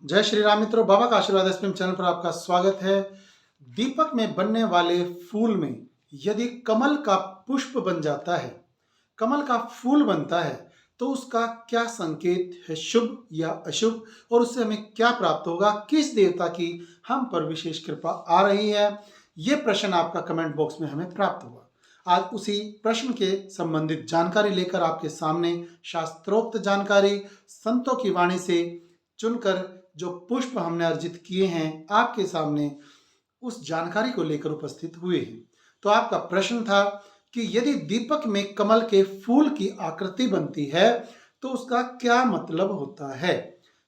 जय श्री राम मित्रों, बाबा का आशीर्वाद एसपीएम चैनल पर आपका स्वागत है। दीपक में बनने वाले फूल में यदि कमल का पुष्प बन जाता है, कमल का फूल बनता है, तो उसका क्या संकेत है, शुभ या अशुभ, और उससे हमें क्या प्राप्त होगा, किस देवता की हम पर विशेष कृपा आ रही है, ये प्रश्न आपका कमेंट बॉक्स में हमें प्राप्त हुआ। आज उसी प्रश्न के संबंधित जानकारी लेकर आपके सामने शास्त्रोक्त जानकारी संतों की वाणी से चुनकर जो पुष्प हमने अर्जित किए हैं, आपके सामने उस जानकारी को लेकर उपस्थित हुए हैं। तो आपका प्रश्न था कि यदि दीपक में कमल के फूल की आकृति बनती है तो उसका क्या मतलब होता है।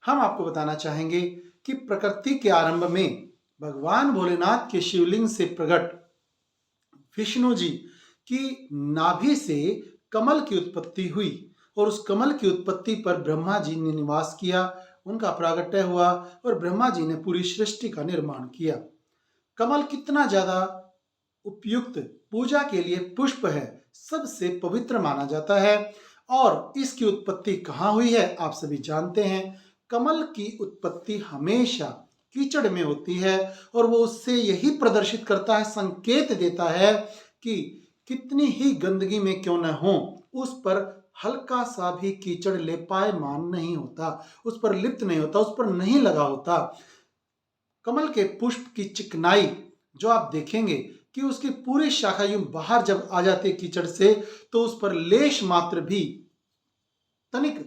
हम आपको बताना चाहेंगे कि प्रकृति के आरंभ में भगवान भोलेनाथ के शिवलिंग से प्रकट विष्णु जी की नाभि से कमल की उत्पत्ति हुई और उस कमल की उत्पत्ति पर ब्रह्मा जी ने निवास किया, उनका प्रागट्य हुआ और ब्रह्मा जी ने पूरी सृष्टि का निर्माण किया। कमल कितना ज्यादा उपयुक्त पूजा के लिए पुष्प है, सबसे पवित्र माना जाता है। और इसकी उत्पत्ति कहाँ हुई है आप सभी जानते हैं। कमल की उत्पत्ति हमेशा कीचड़ में होती है और वो उससे यही प्रदर्शित करता है, संकेत देता है कि कितनी ही गंदगी में क्यों न हो, उस पर हल्का सा भी कीचड़ लेपायमान नहीं होता, उस पर लिप्त नहीं होता, उस पर नहीं लगा होता। कमल के पुष्प की चिकनाई जो आप देखेंगे कि उसकी पूरी शाखा यूं बाहर जब आ जाती है कीचड़ से, तो उस पर लेश मात्र भी, तनिक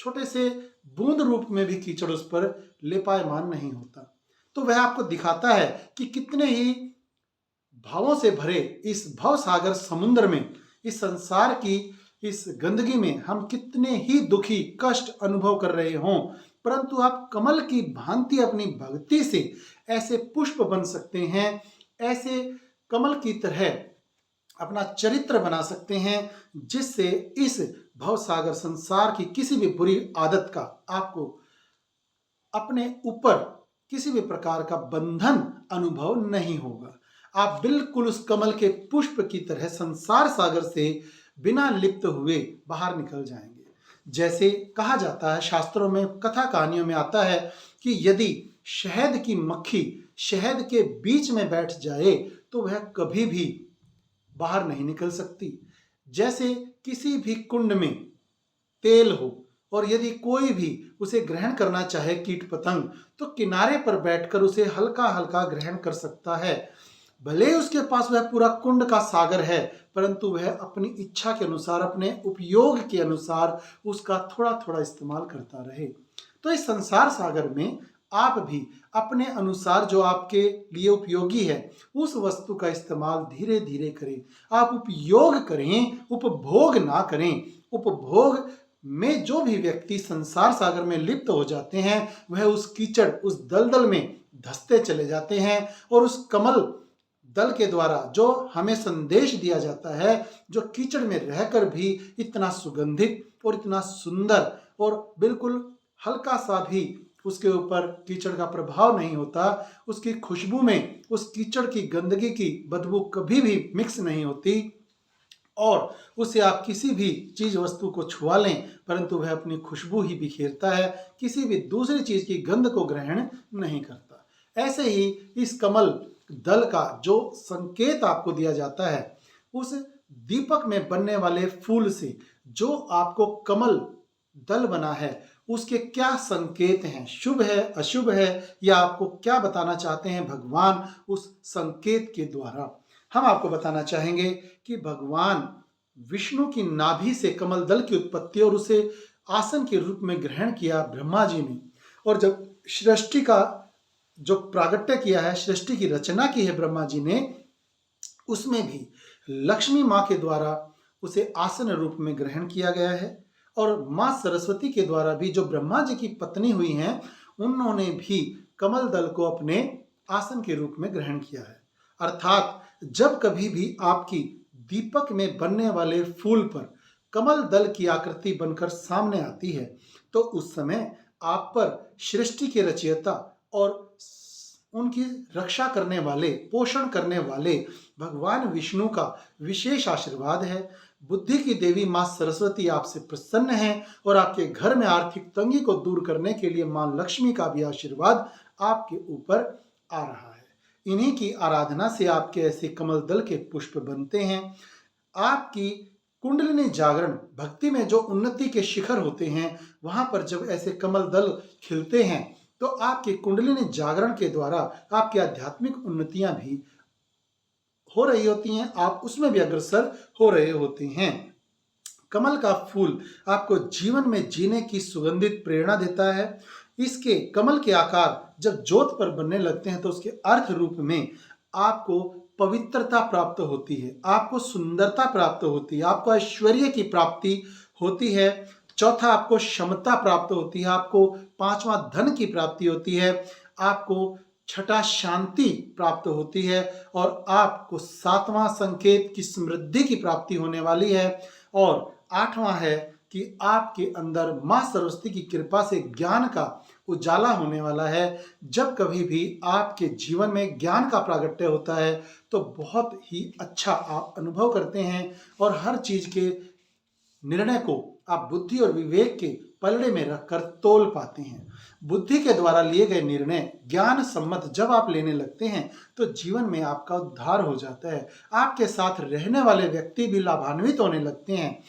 छोटे से बूंद रूप में भी कीचड़ उस पर लेपायमान नहीं होता। तो वह आपको दिखाता है कि कितने ही भावों से भरे इस भव सागर समुद्र में, इस संसार की इस गंदगी में हम कितने ही दुखी कष्ट अनुभव कर रहे हों, परंतु आप कमल की भांति अपनी भक्ति से ऐसे पुष्प बन सकते हैं, ऐसे कमल की तरह अपना चरित्र बना सकते हैं, जिससे इस भव सागर संसार की किसी भी बुरी आदत का आपको अपने ऊपर किसी भी प्रकार का बंधन अनुभव नहीं होगा। आप बिल्कुल उस कमल के पुष्प की तरह संसार सागर से बिना लिप्त हुए बाहर निकल जाएंगे। जैसे कहा जाता है, शास्त्रों में कथा कहानियों में आता है कि यदि शहद की मक्खी शहद के बीच में बैठ जाए तो वह कभी भी बाहर नहीं निकल सकती। जैसे किसी भी कुंड में तेल हो और यदि कोई भी उसे ग्रहण करना चाहे कीट पतंग, तो किनारे पर बैठकर उसे हल्का हल्का ग्रहण कर सकता है। भले ही उसके पास वह पूरा कुंड का सागर है, परंतु वह अपनी इच्छा के अनुसार, अपने उपयोग के अनुसार उसका थोड़ा थोड़ा इस्तेमाल करता रहे। तो इस संसार सागर में आप भी अपने अनुसार जो आपके लिए उपयोगी है उस वस्तु का इस्तेमाल धीरे धीरे करें। आप उपयोग करें, उपभोग ना करें। उपभोग में जो भी व्यक्ति संसार सागर में लिप्त हो जाते हैं, वह उस कीचड़, उस दलदल में धंसते चले जाते हैं। और उस कमल दल के द्वारा जो हमें संदेश दिया जाता है, जो कीचड़ में रहकर भी इतना सुगंधित और इतना सुंदर और बिल्कुल हल्का सा भी उसके ऊपर कीचड़ का प्रभाव नहीं होता, उसकी खुशबू में उस कीचड़ की गंदगी की बदबू कभी भी मिक्स नहीं होती, और उसे आप किसी भी चीज वस्तु को छुआ लें परंतु वह अपनी खुशबू ही बिखेरता है, किसी भी दूसरी चीज की गंध को ग्रहण नहीं करता। ऐसे ही इस कमल दल का जो संकेत आपको दिया जाता है, उस दीपक में बनने वाले फूल से जो आपको कमल दल बना है, उसके क्या संकेत हैं, शुभ है अशुभ है, या आपको क्या बताना चाहते हैं भगवान उस संकेत के द्वारा। हम आपको बताना चाहेंगे कि भगवान विष्णु की नाभि से कमल दल की उत्पत्ति और उसे आसन के रूप में ग्रहण किया ब्रह्मा जी ने, और जब सृष्टि का जो प्रागट्य किया है, सृष्टि की रचना की है ब्रह्मा जी ने, उसमें भी लक्ष्मी माँ के द्वारा उसे आसन रूप में ग्रहण किया गया है। और माँ सरस्वती के द्वारा भी, जो ब्रह्मा जी की पत्नी हुई हैं, उन्होंने भी कमल दल को अपने आसन के रूप में ग्रहण किया है। अर्थात जब कभी भी आपकी दीपक में बनने वाले फूल पर कमल दल की आकृति बनकर सामने आती है, तो उस समय आप पर सृष्टि के रचयिता और उनकी रक्षा करने वाले, पोषण करने वाले भगवान विष्णु का विशेष आशीर्वाद है। बुद्धि की देवी माँ सरस्वती आपसे प्रसन्न है और आपके घर में आर्थिक तंगी को दूर करने के लिए माँ लक्ष्मी का भी आशीर्वाद आपके ऊपर आ रहा है। इन्हीं की आराधना से आपके ऐसे कमल दल के पुष्प बनते हैं। आपकी कुंडलिनी जागरण भक्ति में जो उन्नति के शिखर होते हैं, वहां पर जब ऐसे कमल दल खिलते हैं तो आपकी कुंडलिनी जागरण के द्वारा आपकी आध्यात्मिक उन्नतियां भी हो रही होती हैं, आप उसमें भी अग्रसर हो रहे होते हैं। कमल का फूल आपको जीवन में जीने की सुगंधित प्रेरणा देता है। इसके कमल के आकार जब ज्योत पर बनने लगते हैं तो उसके अर्थ रूप में आपको पवित्रता प्राप्त होती है, आपको सुंदरता प्राप्त होती है, आपको ऐश्वर्य की प्राप्ति होती है। चौथा, आपको क्षमता प्राप्त होती है, आपको पांचवा धन की प्राप्ति होती है, आपको छठा शांति प्राप्त होती है और आपको सातवां संकेत की समृद्धि की प्राप्ति होने वाली है और आठवां है कि आपके अंदर मां सरस्वती की कृपा से ज्ञान का उजाला होने वाला है। जब कभी भी आपके जीवन में ज्ञान का प्रागट्य होता है तो बहुत ही अच्छा आप अनुभव करते हैं और हर चीज के निर्णय को आप बुद्धि और विवेक के पलड़े में रखकर तोल पाते हैं। बुद्धि के द्वारा लिए गए निर्णय ज्ञान सम्मत जब आप लेने लगते हैं तो जीवन में आपका उद्धार हो जाता है। आपके साथ रहने वाले व्यक्ति भी लाभान्वित होने लगते हैं।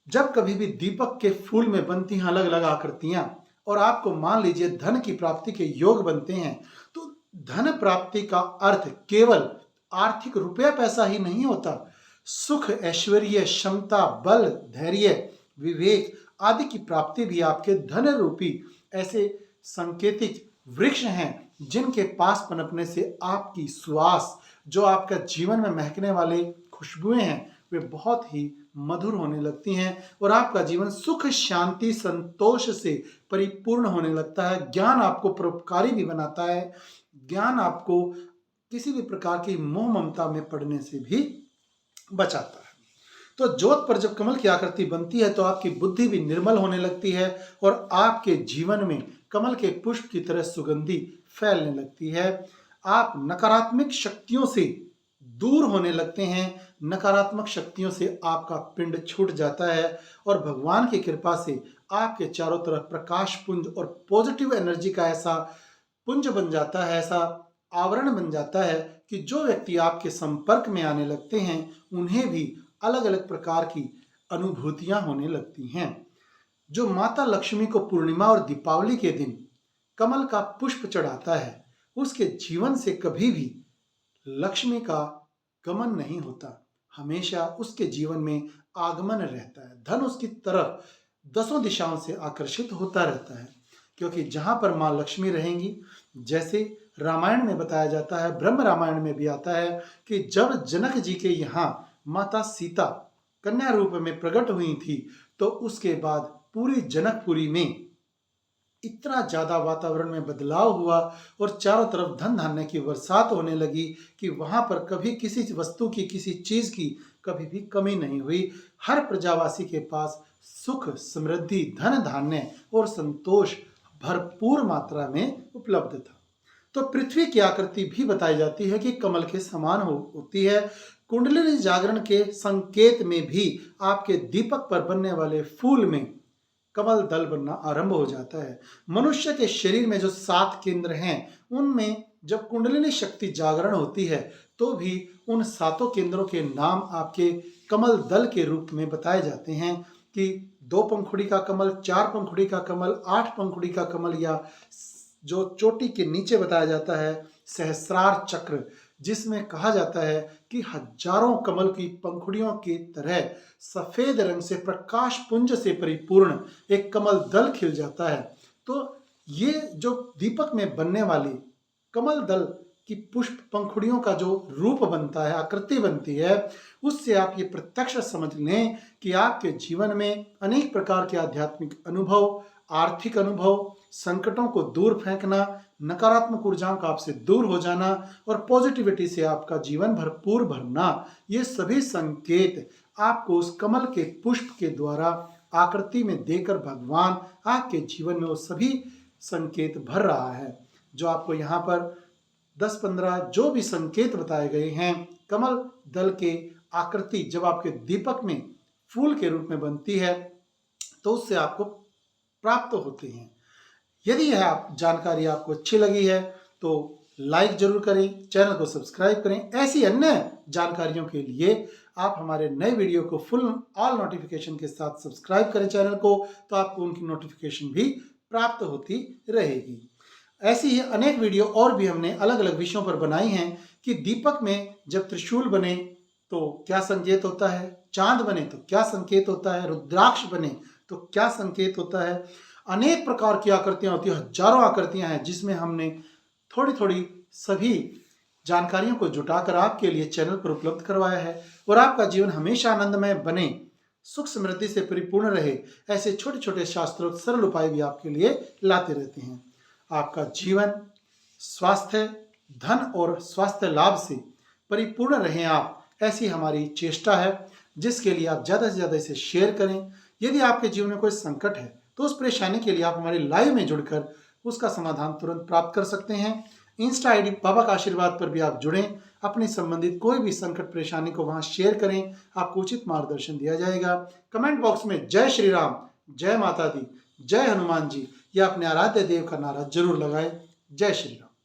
जब कभी भी दीपक के फूल में बनती हैं अलग अलग आकृतियां और आपको मान लीजिए धन की प्राप्ति के योग बनते हैं तो धन प्राप्ति का अर्थ केवल आर्थिक रुपया पैसा ही नहीं होता। सुख, ऐश्वर्य, क्षमता, बल, धैर्य, विवेक आदि की प्राप्ति भी आपके धन रूपी ऐसे संकेतिक वृक्ष हैं जिनके पास पनपने से आपकी सुवास, जो आपका जीवन में महकने वाले खुशबुएं हैं, वे बहुत ही मधुर होने लगती हैं और आपका जीवन सुख, शांति, संतोष से परिपूर्ण होने लगता है। ज्ञान आपको परोपकारी भी बनाता है। ज्ञान आपको किसी भी प्रकार की मोह ममता में पड़ने से भी बचाता है। तो ज्योत पर जब कमल की आकृति बनती है तो आपकी बुद्धि भी निर्मल होने लगती है और आपके जीवन में कमल के पुष्प की तरह सुगंधी फैलने लगती है। आप नकारात्मक शक्तियों से दूर होने लगते हैं। नकारात्मक शक्तियों से आपका पिंड छूट जाता है और भगवान की कृपा से आपके चारों तरफ प्रकाश पुंज और पॉजिटिव एनर्जी का ऐसा पुंज बन जाता है, ऐसा आवरण बन जाता है कि जो व्यक्ति आपके संपर्क में आने लगते हैं उन्हें भी अलग अलग प्रकार की अनुभूतियां होने लगती हैं। जो माता लक्ष्मी को पूर्णिमा और दीपावली के दिन कमल का पुष्प चढ़ाता है उसके जीवन से कभी भी लक्ष्मी का गमन नहीं होता, हमेशा उसके जीवन में आगमन रहता है। धन उसकी तरफ दसों दिशाओं से आकर्षित होता रहता है क्योंकि जहां पर मां लक्ष्मी रहेंगी, जैसे रामायण में बताया जाता है, ब्रह्म रामायण में भी आता है कि जब जनक जी के यहाँ माता सीता कन्या रूप में प्रकट हुई थी तो उसके बाद पूरी जनकपुरी में इतना ज्यादा वातावरण में बदलाव हुआ और चारों तरफ धन धान्य की बरसात होने लगी कि वहां पर कभी किसी वस्तु की, किसी चीज की कभी भी कमी नहीं हुई। हर प्रजावासी के पास सुख, समृद्धि, धन धान्य और संतोष भरपूर मात्रा में उपलब्ध था। तो पृथ्वी की आकृति भी बताई जाती है कि कमल के समान होती है। कुंडलिनी जागरण के संकेत में भी आपके दीपक पर बनने वाले फूल में कमल दल बनना आरंभ हो जाता है। मनुष्य के शरीर में जो 7 केंद्र हैं उनमें जब कुंडलिनी शक्ति जागरण होती है तो भी उन 7 केंद्रों के नाम आपके कमल दल के रूप में बताए जाते हैं कि 2 पंखुड़ी का कमल, 4 पंखुड़ी का कमल, 8 पंखुड़ी का कमल, या जो चोटी के नीचे बताया जाता है सहस्रार चक्र, जिसमें कहा जाता है कि हजारों कमल की पंखुड़ियों की तरह सफेद रंग से प्रकाश पुंज से परिपूर्ण एक कमल दल खिल जाता है। तो ये जो दीपक में बनने वाली कमल दल की पुष्प पंखुड़ियों का जो रूप बनता है, आकृति बनती है, उससे आप ये प्रत्यक्ष समझ लें कि आपके जीवन में अनेक प्रकार के आध्यात्मिक अनुभव, आर्थिक अनुभव, संकटों को दूर फेंकना, नकारात्मक ऊर्जाओं का आपसे दूर हो जाना और पॉजिटिविटी से आपका जीवन भरपूर भरना, ये सभी संकेत आपको उस कमल के पुष्प के द्वारा आकृति में देकर भगवान आपके जीवन में वो सभी संकेत भर रहा है। जो आपको यहाँ पर 10-15 जो भी संकेत बताए गए हैं, कमल दल के आकृति जब आपके दीपक में फूल के रूप में बनती है तो उससे आपको प्राप्त होते हैं। यदि यह जानकारी आपको अच्छी लगी है तो लाइक जरूर करें, चैनल को सब्सक्राइब करें। ऐसी अन्य जानकारियों के लिए आप हमारे नए वीडियो को फुल ऑल नोटिफिकेशन के साथ सब्सक्राइब करें चैनल को, तो आपको उनकी नोटिफिकेशन भी प्राप्त होती रहेगी। ऐसी ही अनेक वीडियो और भी हमने अलग अलग विषयों पर बनाई हैं कि दीपक में जब त्रिशूल बने तो क्या संकेत होता है, चांद बने तो क्या संकेत होता है, रुद्राक्ष बने तो क्या संकेत होता है। अनेक प्रकार की आकृतियां होती हैं, हजारों आकृतियां हैं, जिसमें हमने थोड़ी थोड़ी सभी जानकारियों को जुटाकर आपके लिए चैनल पर उपलब्ध करवाया है। और आपका जीवन हमेशा आनंदमय बने, सुख समृद्धि से परिपूर्ण रहे, ऐसे छोटे छोटे शास्त्रोक्त सरल उपाय भी आपके लिए लाते रहते हैं। आपका जीवन स्वास्थ्य, धन और स्वास्थ्य लाभ से परिपूर्ण रहें आप, ऐसी हमारी चेष्टा है, जिसके लिए आप ज़्यादा से ज़्यादा इसे शेयर करें। यदि आपके जीवन में कोई संकट है तो उस परेशानी के लिए आप हमारे लाइव में जुड़कर उसका समाधान तुरंत प्राप्त कर सकते हैं। इंस्टा आईडी बाबा का आशीर्वाद पर भी आप जुड़ें, अपनी संबंधित कोई भी संकट परेशानी को वहां शेयर करें, आपको उचित मार्गदर्शन दिया जाएगा। कमेंट बॉक्स में जय श्री राम, जय माता दी, जय हनुमान जी या अपने आराध्य देव का नारा जरूर लगाएं। जय श्री राम।